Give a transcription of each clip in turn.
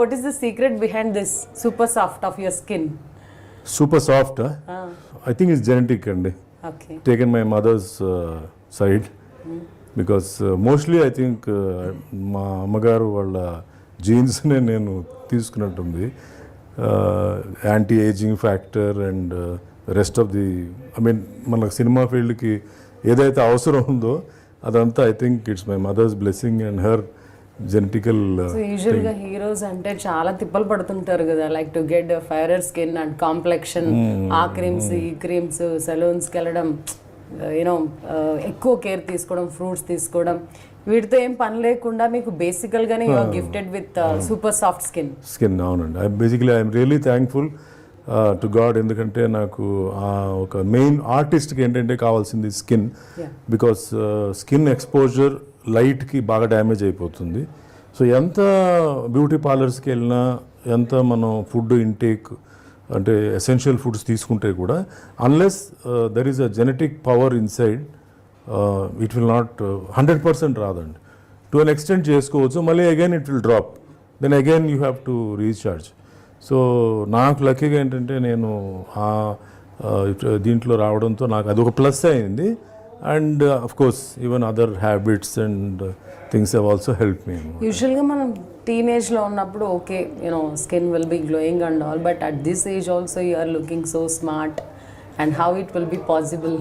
what is the secret behind this super soft of your skin? Super soft, huh? I think it's genetic అండి. Okay. Taken my mother's side because mostly I think మా అమ్మగారు వాళ్ళ జీన్స్నే నేను తీసుకున్నట్టుంది. Anti ageing factor and rest of the మన cinema ఫీల్డ్కి ఏదైతే అవసరం ఉందో అదంతా I think it's my mother's blessing and her genetical. So యూజువల్గా హీరోస్ అంటే చాలా తిప్పలు పడుతుంటారు కదా, like to get fairer skin and complexion, ఆ క్రీమ్స్ ఈ క్రీమ్స్, సెలూన్స్కి వెళ్ళడం, యూనో ఎక్కువ కేర్ తీసుకోవడం, ఫ్రూట్స్ తీసుకోవడం, వీటితో ఏం పని లేకుండా మీకు బేసికల్గానే you are gifted with super soft skin. అవునండి. I'm really thankful to God. ఎందుకంటే నాకు ఒక మెయిన్ ఆర్టిస్ట్కి ఏంటంటే కావాల్సింది స్కిన్. బికాస్ స్కిన్ ఎక్స్పోజర్ లైట్కి బాగా డ్యామేజ్ అయిపోతుంది. సో ఎంత బ్యూటీ పార్లర్స్కి వెళ్ళినా, ఎంత మనం ఫుడ్ ఇంటేక్ అంటే ఎసెన్షియల్ ఫుడ్స్ తీసుకుంటే కూడా unless there is a genetic power inside it will not 100% రాదండి. టు అన్ ఎక్స్టెంట్ చేసుకోవచ్చు, మళ్ళీ again it will drop, then again you have to recharge. So నాకు లక్కీగా ఏంటంటే నేను దీంట్లో రావడంతో నాకు అదొక ప్లస్ అయింది. And of course even other habits and things have also help me. యూజువల్గా మనం టీనేజ్లో ఉన్నప్పుడు okay you know skin will be glowing and all, but at this age also you are looking so smart, and how it will be possible?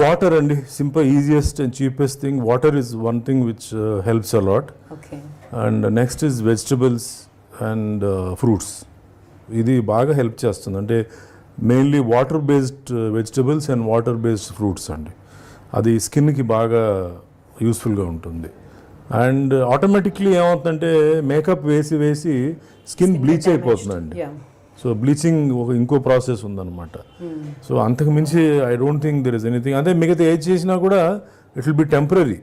Water అండి, simple, easiest and cheapest thing. Water is one thing which helps a lot. Okay. And next is vegetables and fruits. ఇది బాగా help చేస్తుంది. అంటే mainly water based vegetables and water based fruits అండి. అది స్కిన్కి బాగా యూస్ఫుల్గా ఉంటుంది. అండ్ ఆటోమేటిక్లీ ఏమవుతుందంటే మేకప్ వేసి స్కిన్ బ్లీచ్ అయిపోతుందండి. సో బ్లీచింగ్ ఇంకో ప్రాసెస్ ఉందన్నమాట. సో అంతకు మించి I don't think there is anything. అదే మిగతా ఏజ్ చేసినా కూడా it will B temporary,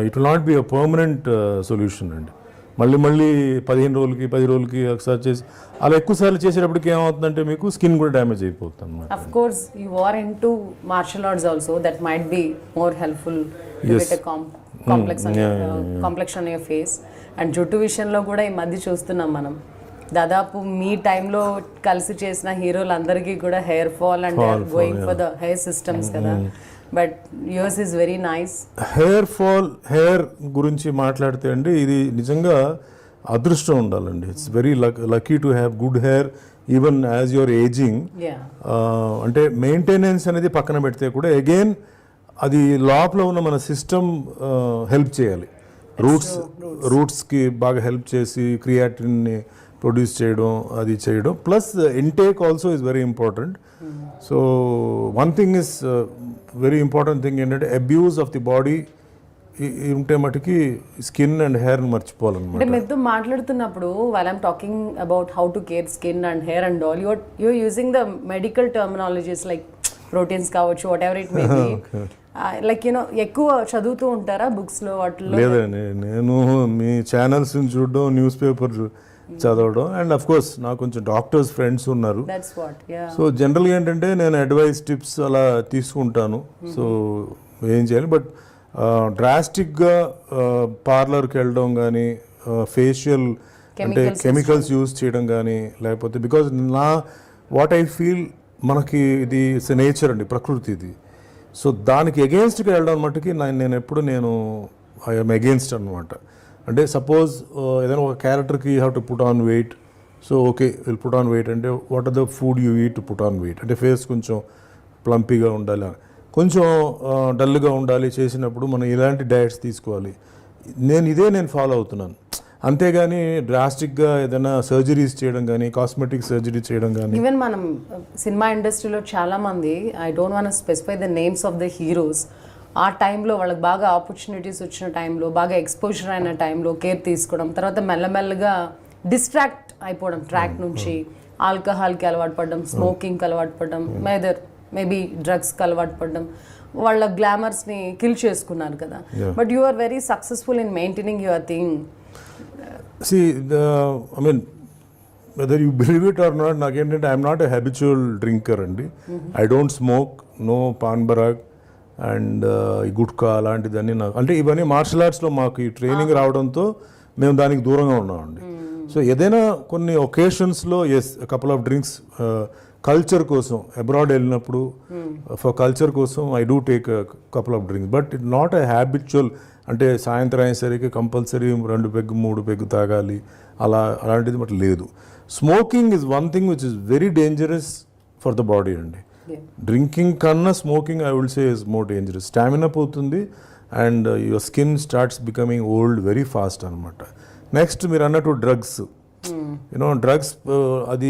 it will not be a permanent solution అండి. మళ్ళీ 15 రోజులకి 10 రోజులకి ఒకసారి చేసి అలా ఎక్కువసార్లు చేసేటప్పటికి ఏమవుతుందంటే మీకు స్కిన్ కూడా డ్యామేజ్ అయిపోతుంది అన్నమాట. Of course, you are into martial arts also. That might be more helpful to get a complexion on your face. And జుట్టు విషయంలో కూడా ఈ మధ్య చూస్తున్నాం మనం, దాదాపు మీ టైంలో కలిసి చేసిన హీరోలందరికీ కూడా hair fall and going for the hair systems కదా, but yours is very nice. Hair గురించి మాట్లాడితే అండి, ఇది నిజంగా అదృష్టం ఉండాలండి. It's very lucky to have good hair even as your ageing. అంటే మెయింటెనెన్స్ అనేది పక్కన పెడితే కూడా అగైన్ అది లోపల ఉన్న మన సిస్టమ్ హెల్ప్ చేయాలి. రూట్స్కి బాగా హెల్ప్ చేసి క్రియాటిన్ని ప్రొడ్యూస్ చేయడం, అది చేయడం. Plus intake also is very important. So one thing is very important thing ఏంటంటే అబ్యూస్ ఆఫ్ ది బాడీ ఉంటే మటుకి స్కిన్ అండ్ హెయిర్ మర్చిపోవాలన్నమాట. అంటే మీతో మాట్లాడుతున్నప్పుడు while I'm talking about how to care skin and hair and all, you're using the medical terminologies like proteins కావచ్చు, whatever it may be. Like you know ఎక్కువ చదువుతూ ఉంటారా బుక్స్లో వాటిలో? లేదండి, నేను మీ ఛానల్స్ చూడడం, న్యూస్ పేపర్ చదవడం, అండ్ అఫ్ కోర్స్ నాకు కొంచెం డాక్టర్స్ ఫ్రెండ్స్ ఉన్నారు. సో జనరల్గా ఏంటంటే నేను అడ్వైస్ టిప్స్ అలా తీసుకుంటాను. సో ఏం చేయాలి, బట్ డ్రాస్టిక్గా పార్లర్కి వెళ్ళడం కానీ, ఫేషియల్ అంటే కెమికల్స్ యూజ్ చేయడం కానీ, లేకపోతే బికాజ్ వాట్ ఐ ఫీల్ మనకి ఇది నేచర్ అండి, ప్రకృతి ఇది. సో దానికి అగెయిన్స్ట్గా వెళ్ళడం మట్టుకి నేను ఐఎమ్ అగెయిన్స్ట్ అనమాట. అంటే సపోజ్ ఏదైనా ఒక క్యారెక్టర్కి you have to put on weight, so okay will put on weight అంటే what are the food you eat to put on weight. అంటే ఫేస్ కొంచెం ప్లంపీగా ఉండాలి, కొంచెం డల్గా ఉండాలి చేసినప్పుడు మనం ఇలాంటి డయట్స్ తీసుకోవాలి. నేను ఫాలో అవుతున్నాను. అంతేగాని డ్రాస్టిక్గా ఏదైనా సర్జరీస్ చేయడం కానీ, కాస్మెటిక్ సర్జరీ చేయడం కానీ. ఈవెన్ మనం సినిమా ఇండస్ట్రీలో చాలామంది, I don't want specify the names of the heroes, ఆ టైంలో వాళ్ళకి బాగా ఆపర్చునిటీస్ వచ్చిన టైంలో, బాగా ఎక్స్పోజర్ అయిన టైంలో కేర్ తీసుకోవడం, తర్వాత మెల్లమెల్లగా డిస్ట్రాక్ట్ అయిపోవడం ట్రాక్ నుంచి, ఆల్కహాల్కి అలవాటు పడడం, స్మోకింగ్కి అలవాటు పడడం, మేబీ డ్రగ్స్కి అలవాటు పడడం, వాళ్ళ గ్లామర్స్ని కిల్ చేసుకున్నారు కదా. But you are very successful in maintaining your thing. See, I mean, whether you believe it or not, nakenante I am not a habitual drinker andi. I don't smoke, no pan barak and gutka అలాంటిదని నాకు అంటే ఇవన్నీ martial ఆర్ట్స్లో మాకు ఈ training రావడంతో మేము దానికి దూరంగా ఉన్నామండి. సో ఏదైనా కొన్ని ఒకేషన్స్లో ఎస్ కపుల్ ఆఫ్ డ్రింక్స్ కల్చర్ కోసం అబ్రాడ్ వెళ్ళినప్పుడు ఫర్ కల్చర్ కోసం I do take couple of drinks but it not a habitual అంటే సాయంత్రం అయ్యేసరికి కంపల్సరీ 2 పెగ్గు 3 పెగ్గు తాగాలి అలాంటిది బట్ లేదు. Smoking is one thing which is very dangerous for the body అండి. డ్రింకింగ్ కన్నా smoking I would say is more dangerous. Stamina పోతుంది and your skin starts becoming old very fast అనమాట. Next మీరు అన్నట్టు drugs you know drugs అది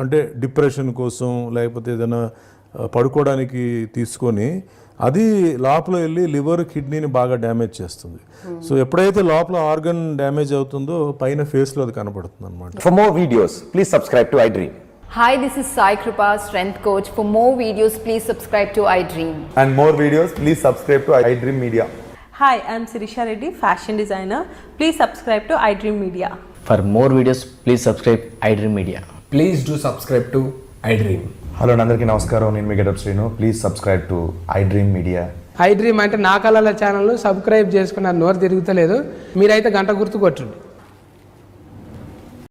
అంటే depression కోసం లేకపోతే ఏదైనా పడుకోవడానికి తీసుకొని అది లోపల వెళ్ళి లివర్ కిడ్నీని బాగా డ్యామేజ్ చేస్తుంది. సో ఎప్పుడైతే లోపల ఆర్గన్ డ్యామేజ్ అవుతుందో పైన ఫేస్లో అది కనపడుతుంది అనమాట. For more videos, please subscribe to iDream. Hi, this is Sai Kripa, Strength Coach. For more videos, please subscribe to iDream. And more videos, please subscribe to iDream Media. Hi, I'm Sirisha Reddy, fashion designer. Please subscribe to iDream Media. For more videos, please subscribe iDream Media. Please do subscribe to iDream. Hello అందరికీ నమస్కారం, నేను మీ getup Srinu. Please subscribe to iDream Media. iDream అంటే నా కళల channel subscribe చేసుకున్న నోరు తిరుగుతలేదు, మీరైతే గంట గుర్తు కొట్టండి.